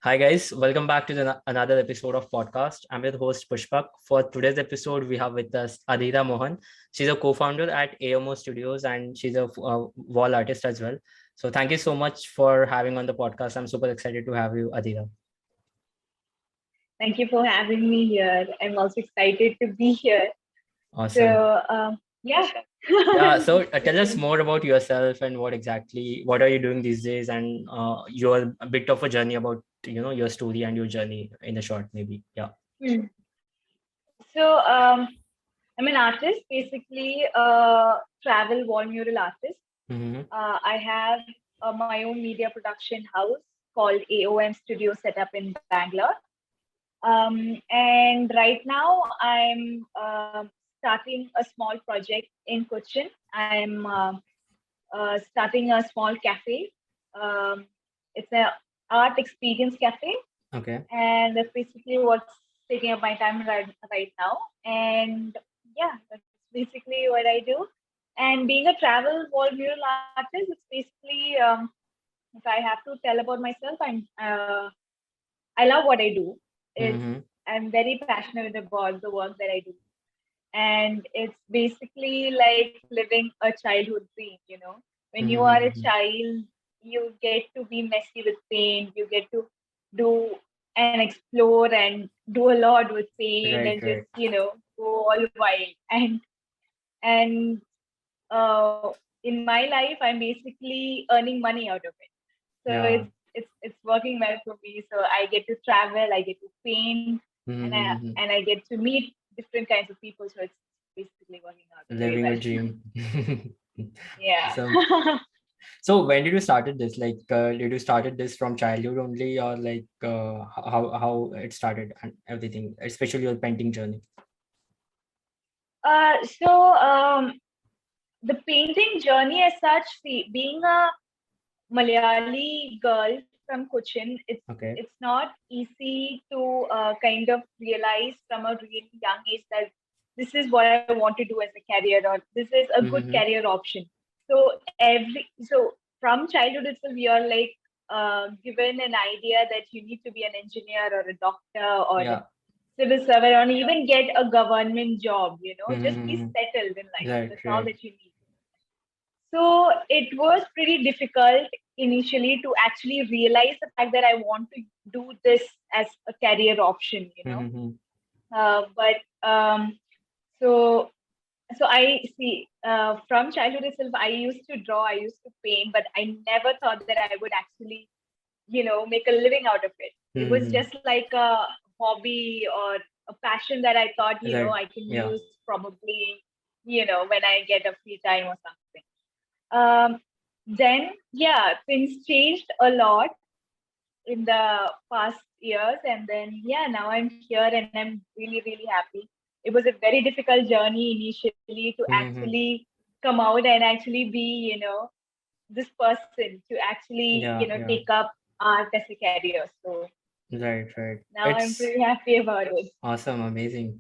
Hi guys, welcome back to another episode of podcast. I'm your host Pushpak. For today's episode, we have with us Aathira Mohan. She's a co-founder at AOM Studios and she's a wall artist as well. So thank you so much for having on the podcast. I'm super excited to have you, Aathira. Thank you for having me here. I'm also excited to be here. Awesome. So, yeah. Yeah. So tell us more about yourself and what are you doing these days, and your a bit of a journey about your story and your journey in a short maybe. Yeah. Hmm. So, I'm an artist, basically a travel wall mural artist. Mm-hmm. I have my own media production house called AOM Studio set up in Bangalore. And right now I'm starting a small project in Cochin. I'm starting a small cafe. Um, it's a art experience cafe, Okay. and that's basically what's taking up my time right now. And yeah, that's basically what I do. And being a travel wall mural artist, it's basically if I have to tell about myself, I love what I do. It's Mm-hmm. I'm very passionate about the work that I do, and it's basically like living a childhood dream. When you are a Mm-hmm. child, you get to be messy with paint, you get to do and explore and do a lot with paint Right, and just right. go all wild. And in my life, I'm basically earning money out of it, so Yeah. it's working well for me. So I get to travel, I get to paint, Mm-hmm. and I get to meet different kinds of people. So it's basically working out very Living a well. dream. Yeah. So, so when did you started this? Like, did you started this from childhood only, or like how it started and everything, especially your painting journey? So the painting journey as such, see, being a Malayali girl from Cochin, it's Okay. not easy to kind of realize from a really young age that this is what I want to do as a career, or this is a good Mm-hmm. career option. So from childhood itself, you're like given an idea that you need to be an engineer or a doctor or a Yeah. civil servant or even get a government job. Just be Mm-hmm. settled in life. Right, That's all right. that you need. So it was pretty difficult initially to actually realize the fact that I want to do this as a career option. Mm-hmm. But so so I see from childhood itself, I used to draw, I used to paint, but I never thought that I would actually, make a living out of it. It was Mm-hmm. just like a hobby or a passion that I thought, Right. I can Yeah. use probably, when I get a free time or something. Then, yeah, things changed a lot in the past years. And then, yeah, now I'm here and I'm really, really happy. It was a very difficult journey initially to Mm-hmm. actually come out and actually be, this person to actually, Yeah, yeah. take up art as a career. So Right, right. now I'm It's pretty happy about it. awesome, amazing.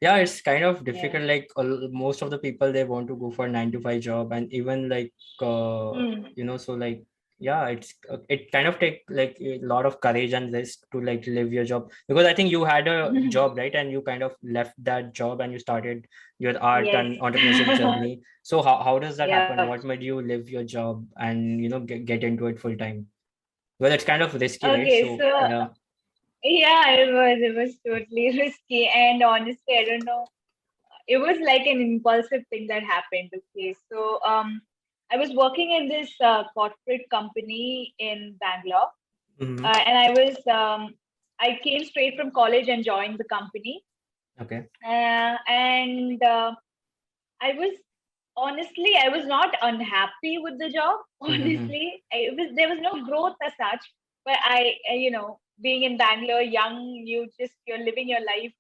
Yeah, it's kind of Yeah. difficult. Like most of the people, they want to go for 9 to 5 job, and even like Hmm. so like yeah, it kind of take like a lot of courage and risk to like live your job, because I think you had a job, right, and you kind of left that job and you started your art Yes. and entrepreneurship journey. So how does that Yeah. happen? What made you leave your job and get into it full time? Well, it's kind of risky, right? Okay. So So yeah. yeah, it was totally risky, and honestly, I don't know. It was like an impulsive thing that happened. Okay, so I was working in this corporate company in Bangalore, Hmm. and I came straight from college and joined the company, Okay. and I was honestly, I was not unhappy with the job. Mm-hmm. Honestly, there was no growth as such, but being in Bangalore, young, you're living your life,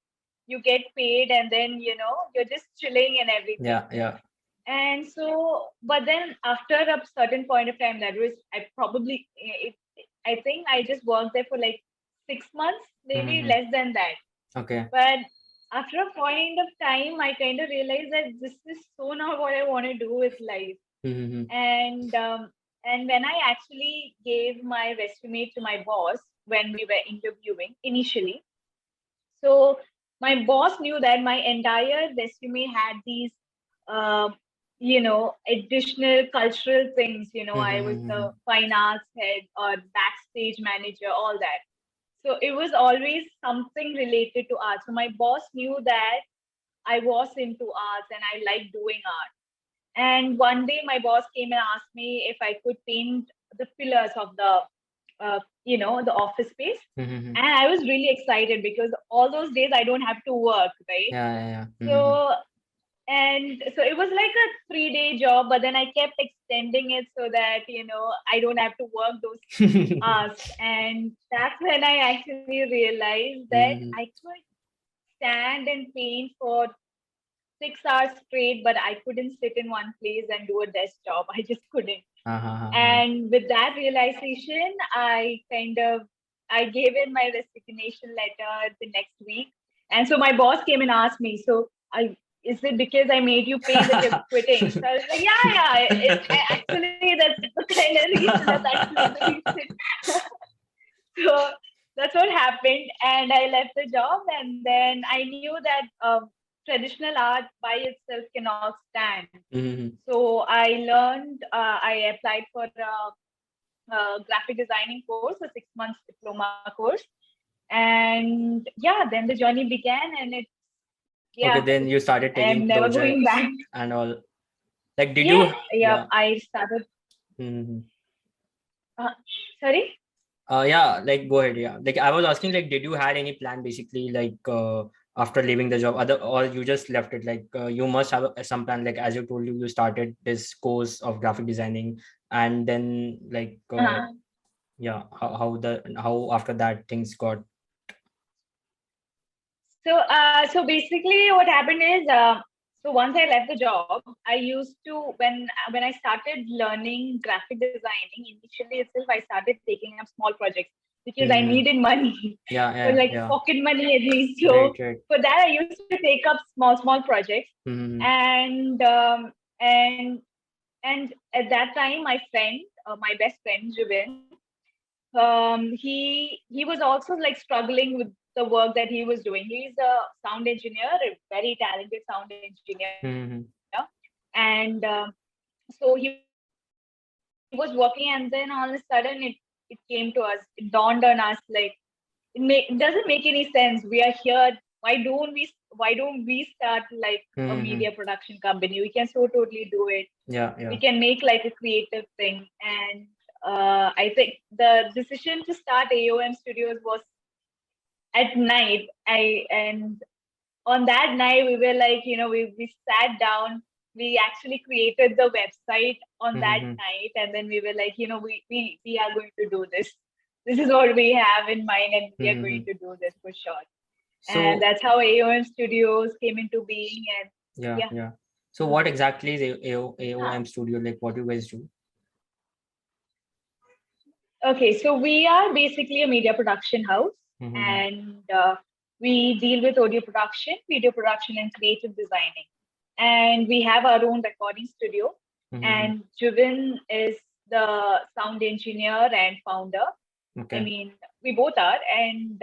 you get paid, and then you're just chilling and everything. Yeah, yeah. And so, but then after a certain point of time, that was I think I just worked there for like 6 months, maybe Mm-hmm. less than that. Okay. But after a point of time, I kind of realized that this is so not what I want to do with life. Mm-hmm. And when I actually gave my resume to my boss, when we were interviewing initially. So my boss knew that my entire resume had these, uh, additional cultural things. I was the fine arts head or backstage manager, all that. So it was always something related to art. So my boss knew that I was into arts and I liked doing art. And one day my boss came and asked me if I could paint the pillars of the office space. And I was really excited because all those days I don't have to work, right? Yeah. So, and so it was like a 3-day job, but then I kept extending it so that, I don't have to work those hours. And that's when I actually realized that I could stand and paint for 6 hours straight, but I couldn't sit in one place and do a desk job. I just couldn't. And with that realization, I gave in my resignation letter the next week. And so my boss came and asked me, is it because I made you pay that you're quitting? So I was like, yeah. Actually, that's the kind of reason. That's actually the reason. So that's what happened. And I left the job. And then I knew that traditional art by itself cannot stand. So I learned, I applied for a graphic designing course, a 6 months diploma course. And then the journey began, and okay, then you started taking never going back and all. Like, did you? Yeah, I started. Sorry? Yeah, like go ahead. Yeah, like I was asking, like, did you had any plan basically, like after leaving the job, or you just left it? Like you must have some plan. Like as you told, you started this course of graphic designing, and then like yeah, how after that things got. So basically, what happened is, so once I left the job, I used to when I started learning graphic designing. Initially itself, I started taking up small projects because I needed money. Yeah, so like pocket money at least. So right. for that, I used to take up small projects, and at that time, my friend, my best friend, Jivin, he was also like struggling with the work that he was doing. He's a sound engineer, a very talented sound engineer, and so he was working, and then all of a sudden it came to us. It dawned on us like it doesn't make any sense. We are here. Why don't we start like a media production company? We can so totally do it. Yeah. We can make like a creative thing. And I think the decision to start AOM Studios was at night. And on that night we were like, we sat down. We actually created the website on that night, and then we were like, we are going to do this. This is what we have in mind, and we are going to do this for sure. And that's how AOM Studios came into being. And yeah. So what exactly is AOM Studio? Like, what do you guys do? Okay, so we are basically a media production house, and we deal with audio production, video production, and creative designing. And we have our own recording studio. And Jivin is the sound engineer and founder. Okay. I mean, we both are. And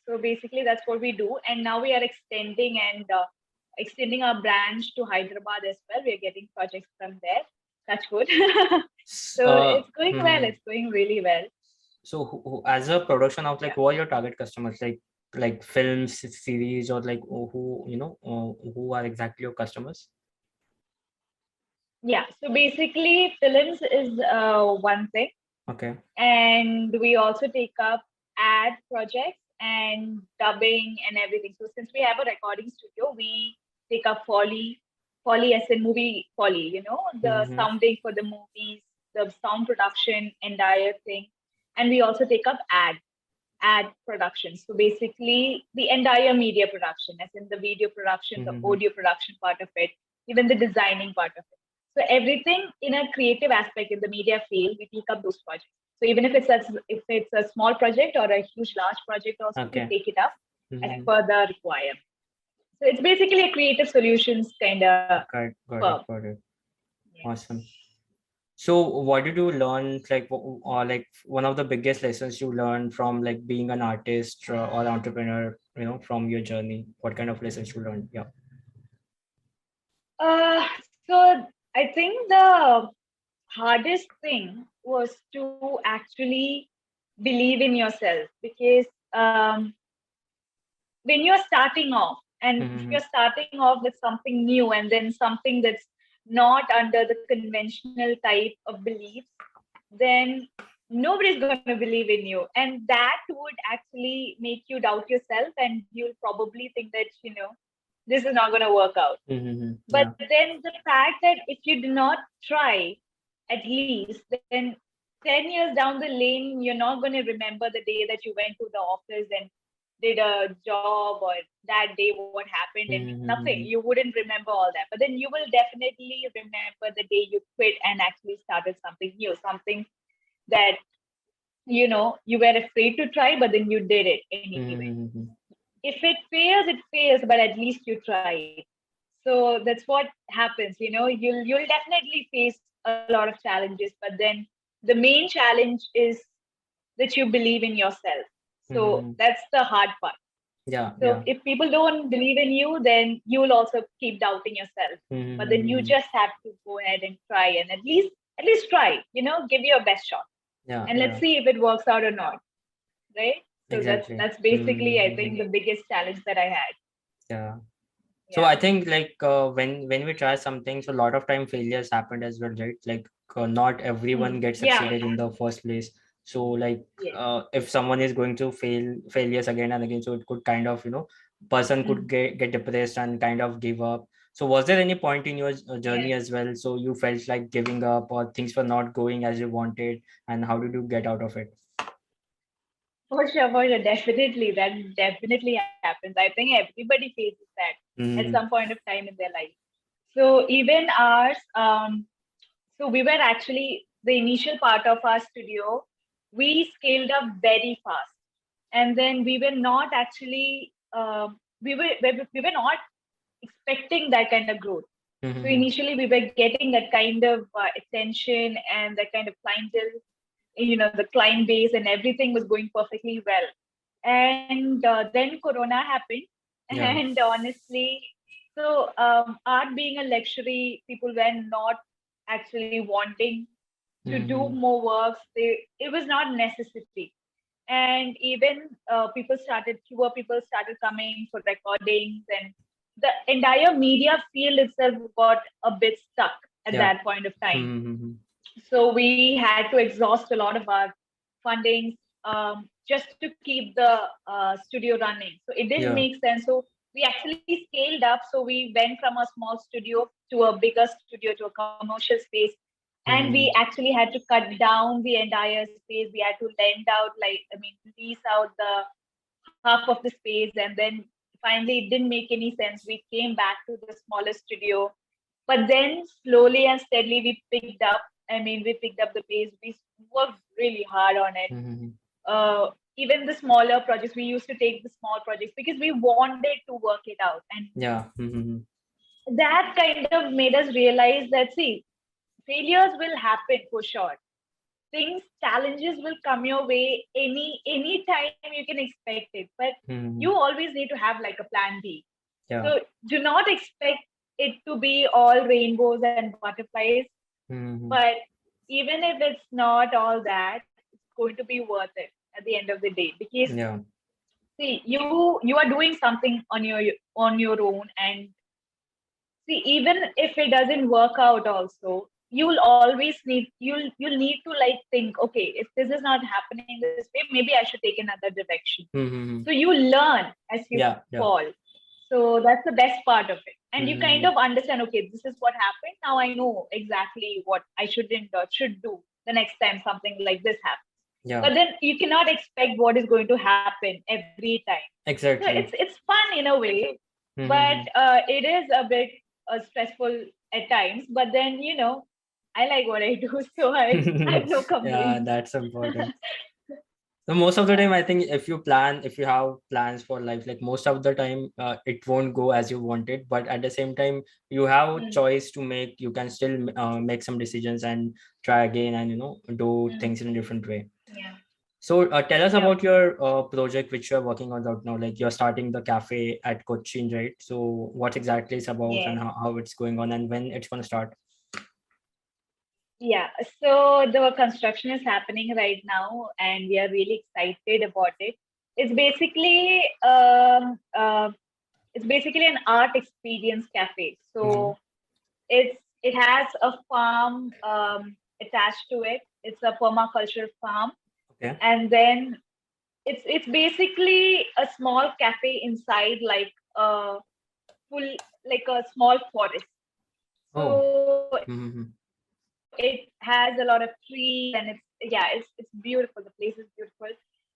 so basically that's what we do. And now we are extending our branch to Hyderabad as well. We're getting projects from there. Touch wood. So it's going well. It's going really well. So as a production house, like who are your target customers? Like films, series, or like who are exactly your customers? Yeah. So basically, films is one thing. Okay. And we also take up ad projects and dubbing and everything. So since we have a recording studio, we take up Foley as in movie Foley, the sounding for the movies, the sound production, entire thing. And we also take up ad production. So basically the entire media production, as in the video production, the audio production part of it, even the designing part of it. So everything in a creative aspect in the media field, we take up those projects. So even if it's a small project or a large project, also we take it up as per the requirement. So it's basically a creative solutions kind of. Got it. Yeah. Awesome. So what did you learn, like, or like one of the biggest lessons you learned from like being an artist or entrepreneur, from your journey? What kind of lessons you learned? Yeah. So I think the hardest thing was to actually believe in yourself, because when you're starting off, and if Mm-hmm. you're starting off with something new and then something that's not under the conventional type of beliefs, then nobody's going to believe in you, and that would actually make you doubt yourself, and you'll probably think that this is not going to work out. Mm-hmm. But Yeah. then the fact that if you do not try at least, then 10 years down the lane, you're not going to remember the day that you went to the office and did a job, or that day what happened, and nothing. Mm-hmm. You wouldn't remember all that. But then you will definitely remember the day you quit and actually started something new, something that you were afraid to try, but then you did it anyway. Mm-hmm. If it fails, but at least you tried. So that's what happens. You'll definitely face a lot of challenges, but then the main challenge is that you believe in yourself. So Mm-hmm. that's the hard part. Yeah. So Yeah. if people don't believe in you, then you will also keep doubting yourself. But then you Mm-hmm. just have to go ahead and try, and at least try. Give your best shot, Yeah. and let's Yeah. see if it works out or not, right? So that's Exactly. that's basically, I Mm-hmm. think, the biggest challenge that I had. Yeah. So I Yeah. think like when we try something, so a lot of time failures happened as well, right? Like not everyone gets Yeah. succeeded in the first place. So like Yes. if someone is going to failures again and again, so it could kind of person could Mm. get depressed and kind of give up. So was there any point in your Yes. journey as well? So you felt like giving up or things were not going as you wanted, and how did you get out of it? For sure, definitely. That definitely happens. I think everybody faces that at some Mm-hmm. point of time in their life. So even ours, so we were actually the initial part of our studio. We scaled up very fast, and then we were not actually we were not expecting that kind of growth. So Mm-hmm. initially, we were getting that kind of attention and that kind of clientele, the client base, and everything was going perfectly well. And then Corona happened. Yeah. And honestly, so art being a luxury, people were not actually wanting to do Mm-hmm. more works. It was not necessity. And even fewer people started coming for recordings, and the entire media field itself got a bit stuck at Yeah. that point of time. Mm-hmm. So we had to exhaust a lot of our fundings, just to keep the studio running. So it didn't Yeah. make sense. So we actually scaled up. So we went from a small studio to a bigger studio, to a commercial space. And we Mm-hmm. actually had to cut down the entire space. We had to lend out, lease out the half of the space. And then finally, it didn't make any sense. We came back to the smaller studio, but then slowly and steadily we picked up. We picked up the pace. We worked really hard on it. Mm-hmm. Uh, Even the smaller projects, we used to take the small projects because we wanted to work it out. And Yeah. Mm-hmm. that kind of made us realize that, see, failures will happen for sure. Challenges will come your way any time you can expect it. But you Mm-hmm. always need to have like a plan B. Yeah. So do not expect it to be all rainbows and butterflies. Mm-hmm. But even if it's not all that, it's going to be worth it at the end of the day. Because Yeah. see, you are doing something on your own, and see, even if it doesn't work out also, you'll need to like think, okay, if this is not happening this way, maybe I should take another direction. So Mm-hmm. you learn as you Yeah. Yeah. fall. So that's the best part of it. And you kind Mm-hmm. of understand, okay, this is what happened. Now I know exactly what I shouldn't or should do the next time something like this happens. Yeah. But then you cannot expect what is going to happen every time. So it's Exactly. it's fun in a way, but Mm-hmm. it is a bit stressful at times. But then I like what I do, so I have no Yeah, complaints. that's important. So most of the time, I think if you have plans for life, like most of the time, it won't go as you wanted. But at the same time, you have Mm, choice to make. You can still make some decisions and try again, and do mm, things in a different way. yeah. So tell us Yep. about your project which you're working on right now. Like you're starting the cafe at Cochin, right? So what exactly it's about and Yes. how it's going on and when it's going to start? Yeah. So the construction is happening right now, and we are really excited about it. It's basically um uh, it's basically an art experience cafe. Mm-hmm. So it has a farm attached to it. It's a permaculture farm, Okay. and then it's basically a small cafe inside a full like a small forest. Oh. So Mm-hmm. it has a lot of trees, and it's beautiful. The place is beautiful,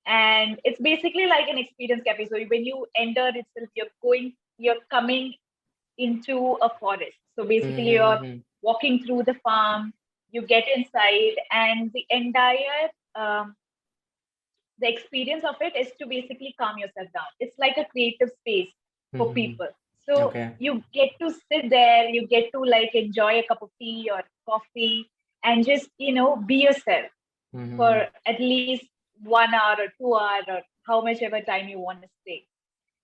and it's basically like an experience cafe. So when you enter itself, you're coming into a forest. So basically, you're Mm-hmm. walking through the farm. You get inside, and the entire the experience of it is to basically calm yourself down. It's like a creative space for Mm-hmm. people. So Okay. you get to sit there, you get to like enjoy a cup of tea or coffee and just, be yourself Mm-hmm. for at least 1 hour or 2 hours or how much ever time you want to stay.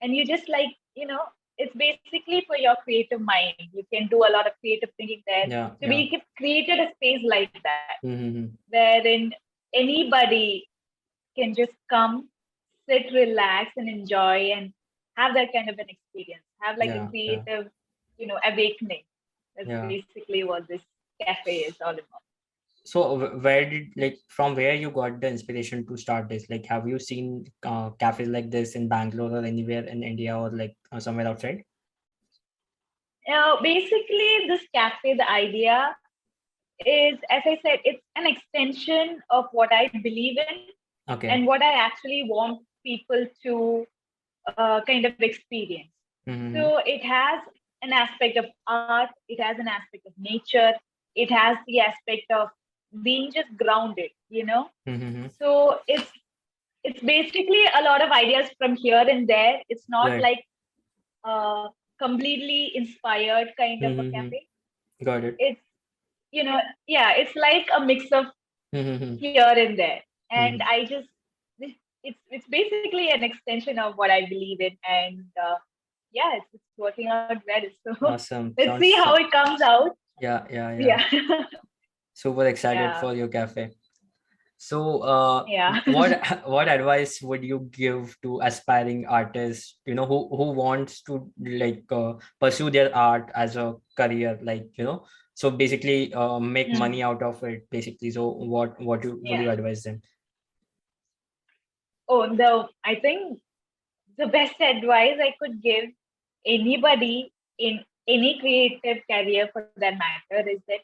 And you just like, it's basically for your creative mind. You can do a lot of creative thinking there. Yeah. So Yeah. we created a space like that, Mm-hmm. wherein anybody can just come, sit, relax, and enjoy and have that kind of an experience. Have like a Yeah. Yeah. creative, awakening. That's Yeah. basically what this cafe is all about. So where did like from where you got the inspiration to start this? Like, have you seen cafes like this in Bangalore or anywhere in India or like somewhere outside? Basically, this cafe, the idea is, as I said, it's an extension of what I believe in and Okay. what I actually want people to kind of experience. Mm-hmm. So it has an aspect of art, it has an aspect of nature, it has the aspect of being just grounded. Mm-hmm. So it's basically a lot of ideas from here and there. It's not Right. like a completely inspired kind of a Mm-hmm. cafe. Got it. It's yeah, it's like a mix of Mm-hmm. here and there. And Mm-hmm. I just it's basically an extension of what I believe in, and yeah, it's working out well. So Awesome. let's see how it comes out. Yeah, yeah, yeah. Yeah, Super excited yeah, for your cafe. So, yeah. what what advice would you give to aspiring artists? Who wants to like pursue their art as a career, like so basically make money Mm, out of it, basically. So, would you yeah. advise them? Oh, I think the best advice I could give anybody in any creative career for that matter is that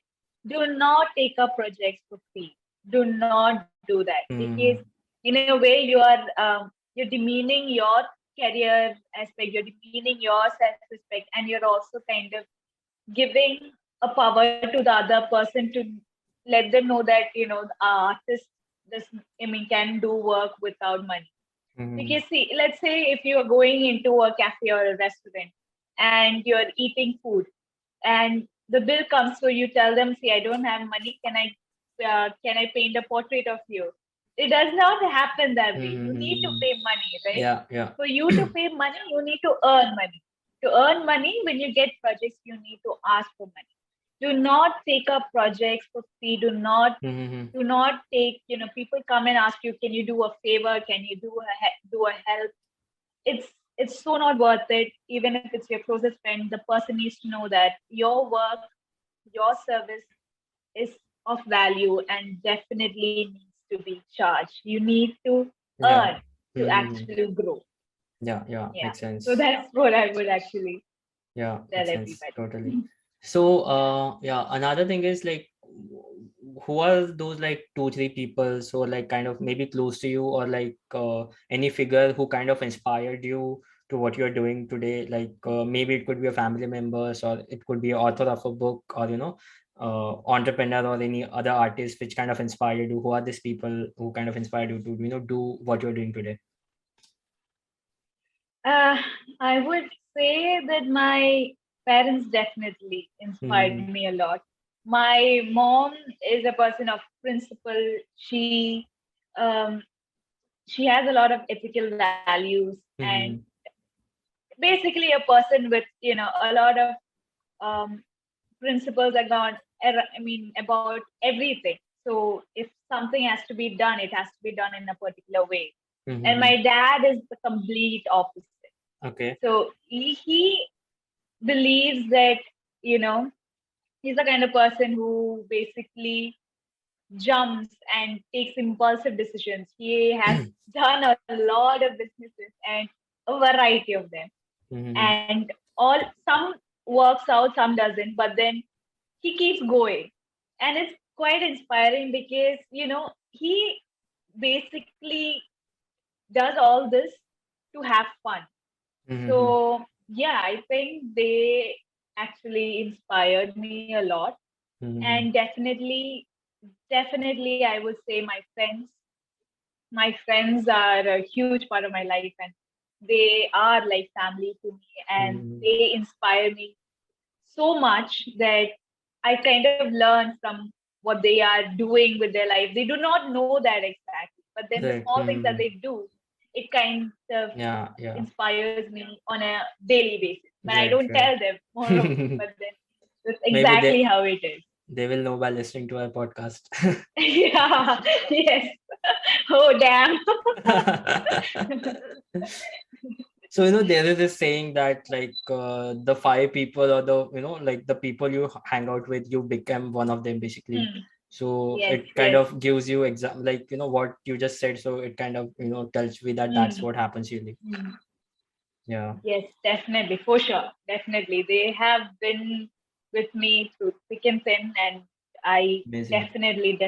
do not take up projects for free. Do not do that, because Mm-hmm. in a way you're demeaning your career aspect, you're demeaning your self-respect, and you're also kind of giving a power to the other person to let them know that the artist this can do work without money. Mm-hmm. Because see, let's say if you are going into a cafe or a restaurant and you're eating food and the bill comes, so you tell them, see, I don't have money. Can I paint a portrait of you? It does not happen that way. You need to Mm-hmm. pay money, right? Yeah, yeah. For you to pay money, you need to earn money. To earn money, when you get projects, you need to ask for money. Do not take up projects for free. Mm-hmm. Do not take, people come and ask you, can you do a favor, can you do a help? It's so not worth it. Even if it's your closest friend, the person needs to know that your work, your service is of value and definitely needs to be charged. You need to Yeah. earn to Mm-hmm. actually grow. Yeah, yeah. Yeah, Makes so sense. that's what I would actually Yeah, tell makes sense. everybody. Totally. So, Yeah. yeah, another thing is like, who are those like two, three people so like kind of maybe close to you or like any figure who kind of inspired you to what you're doing today? Like maybe it could be a family members or it could be author of a book or entrepreneur or any other artist which kind of inspired you? Who are these people who kind of inspired you to do what you're doing today? Uh, I would say that my parents definitely inspired Mm-hmm. me a lot. My mom is a person of principle. Um, she has a lot of ethical values and Mm-hmm. basically a person with a lot of um, principles about everything. So if something has to be done, it has to be done in a particular way. And Mm-hmm. my dad is the complete opposite. Okay. So he believes that you know he's the kind of person who basically jumps and takes impulsive decisions. He has done a lot of businesses and a variety of them, Mm-hmm. and all some works out, some doesn't, but then he keeps going. And it's quite inspiring because he basically does all this to have fun. Mm-hmm. So yeah, I think they actually inspired me a lot. Mm-hmm. And definitely I would say my friends are a huge part of my life, and they are like family to me, and Mm-hmm. they inspire me so much that I kind of learn from what they are doing with their life. They do not know that exactly, but then the Right. small things that Mm-hmm. they do, it kind of Yeah. Yeah. inspires me on a daily basis. But I Right. don't Right. tell them more of it, but then that's Maybe exactly how it is. they will know by listening to our podcast. Yeah, yes. Oh, damn. So there is this saying that like the five people or the like the people you hang out with, you become one of them basically. Hmm. So Yes, it kind yes. of gives you like what you just said. So it kind of tells me that that's Hmm. what happens really. Hmm. Yeah, Yes, definitely, for sure. Definitely. They have been with me through thick and thin, and I amazing. definitely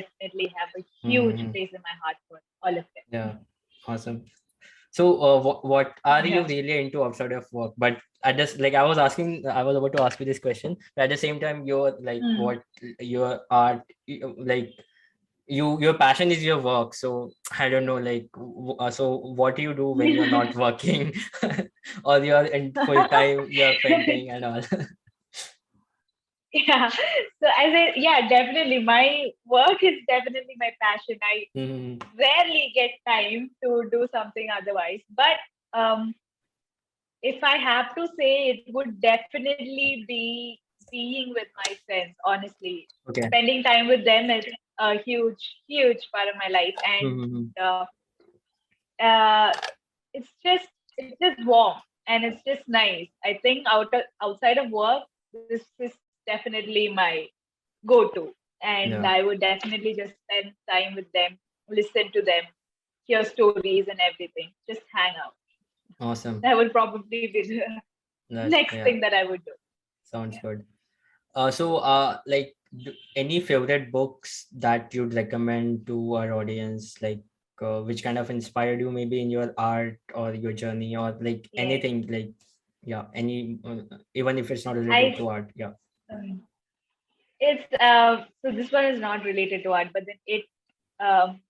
have a huge Hmm. place in my heart for all of Yeah, them. awesome. So, what are you Yeah. really into outside of work? But I just like I was about to ask you this question, but at the same time, you're like Hmm. what your art, like your passion is your work. So I don't know, like, so what do you do when you're not working, or you're in full time, you're painting and all? Yeah. So yeah, definitely. My work is definitely my passion. I Mhm. rarely get time to do something otherwise. But um, if I have to say, it would definitely be being with my friends, honestly. Okay. Spending time with them is a huge part of my life. And Mhm. uh, it's just warm and it's just nice. I think outside of work, this is definitely my go-to. And Yeah. I would definitely just spend time with them, listen to them, hear stories and everything. Just hang out. Awesome. That would probably be the That next yeah, thing that I would do. sounds Yeah. good. So, like, any favorite books that you'd recommend to our audience, like, which kind of inspired you, maybe in your art or your journey, or like Yes. anything, like, yeah, any, even if it's not related I to art, yeah. um, it's so this one is not related to art, but then um,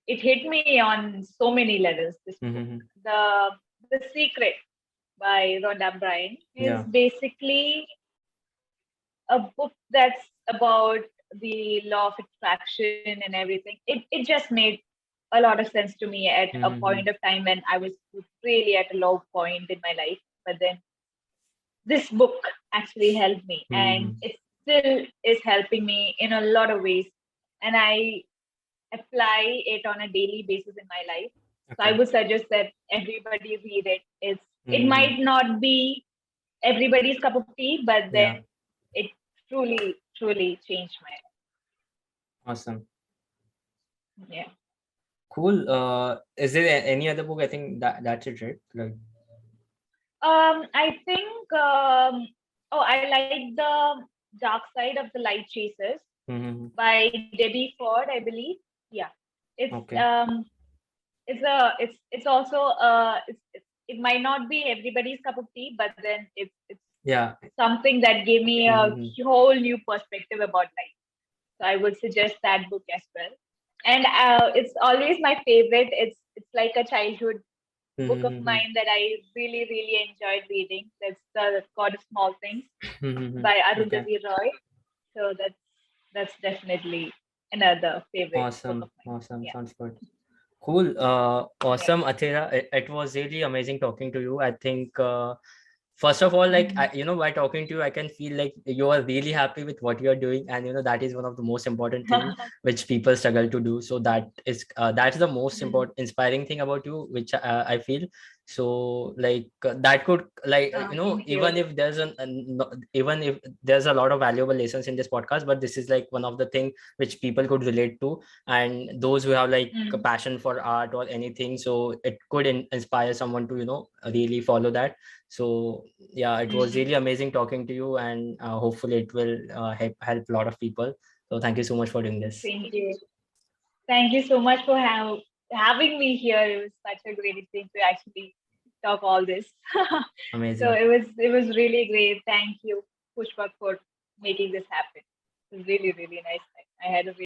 it hit me on so many levels. This book, Mm-hmm. the Secret by Rhonda Byrne, is Yeah. basically a book that's about the law of attraction and everything. It just made a lot of sense to me at a Mm-hmm. point of time when I was really at a low point in my life. But then this book actually helped me, and Mm-hmm. it still is helping me in a lot of ways. And I apply it on a daily basis in my life. So I Okay. would suggest that everybody read it. It Mm-hmm. might not be everybody's cup of tea, but then Yeah. it truly changed my Awesome. life. Yeah. Cool. Is there any other book? I think that's it, right? Like, I think I like the Dark Side of the Light Chasers mm-hmm. by Debbie Ford, I believe. Yeah. It's Okay. it's also it might not be everybody's cup of tea, but then it's Yeah. something that gave me a whole new perspective about life. So I would suggest that book as well. And it's always my favorite. It's like a childhood book of mine that I really, really enjoyed reading. That's the God of Small Things by Okay. Arundhati Roy. So that's definitely another favorite book of Awesome. mine. Awesome. Yeah. Sounds good. Cool. Yeah. Awesome, Athira. It was really amazing talking to you. I think first of all, like by talking to you, I can feel like you are really happy with what you are doing, and that is one of the most important thing which people struggle to do. So that's the most important inspiring thing about you, which I feel. So like that could like Thank even you. if even if there's a lot of valuable lessons in this podcast, but this is like one of the thing which people could relate to, and those who have like a passion for art or anything, so it could inspire someone to really follow that. So yeah, it was really amazing talking to you, and hopefully it will help a lot of people. So thank you so much for doing this. Thank you. Thank you so much for having me here. It was such a great thing to actually talk all this. So Amazing. it was really great. Thank you, Pushpak, for making this happen. It was really, really nice. I had a really